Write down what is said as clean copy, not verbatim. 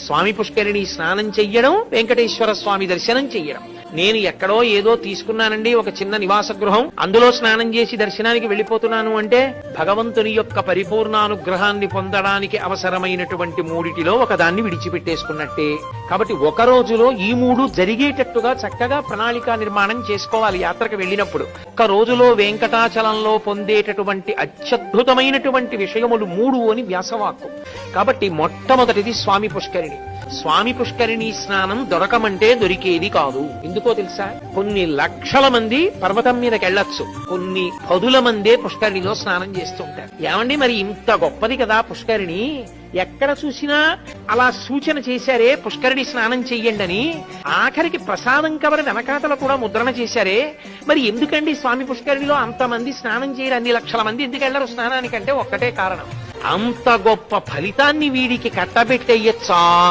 స్వామి పుష్కరిణి స్నానం చెయ్యడం, వెంకటేశ్వర స్వామి దర్శనం చెయ్యడం. నేను ఎక్కడో ఏదో తీసుకున్నానండి ఒక చిన్న నివాస గృహం, అందులో స్నానం చేసి దర్శనానికి వెళ్ళిపోతున్నాను అంటే భగవంతుని యొక్క పరిపూర్ణానుగ్రహాన్ని పొందడానికి అవసరమైనటువంటి మూడిటిలో ఒకదాన్ని విడిచిపెట్టేసుకున్నట్టే. కాబట్టి ఒక రోజులో ఈ మూడు జరిగేటట్టుగా చక్కగా ప్రణాళికా నిర్మాణం చేసుకోవాలి యాత్రకు వెళ్ళినప్పుడు. ఒక్క రోజులో వెంకటాచలంలో పొందేటటువంటి అత్యద్భుతమైనటువంటి విషయములు మూడు అని వ్యాసవాక్కు. కాబట్టి మొట్టమొదటిది స్వామి పుష్కరిణి. స్వామి పుష్కరిణి స్నానం దొరకమంటే దొరికేది కాదు. ఎందుకో తెలుసా? కొన్ని లక్షల మంది పర్వతం మీదకి వెళ్ళొచ్చు, కొన్ని పదుల మందే పుష్కరిణిలో స్నానం చేస్తూ ఉంటారు. ఏమండి మరి ఇంత గొప్పది కదా పుష్కరిణి, ఎక్కడ చూసినా అలా సూచన చేశారే పుష్కరిణి స్నానం చెయ్యండి అని. ఆఖరికి ప్రసాదం కవర్ వెనకాతల కూడా ముద్రణ చేశారే, మరి ఎందుకండి స్వామి పుష్కరిణిలో అంతమంది స్నానం చేయరు, అన్ని లక్షల మంది ఎందుకు వెళ్ళరు స్నానానికంటే ఒక్కటే కారణం, అంత గొప్ప ఫలితాన్ని వీడికి కట్టబెట్టేయచ్చా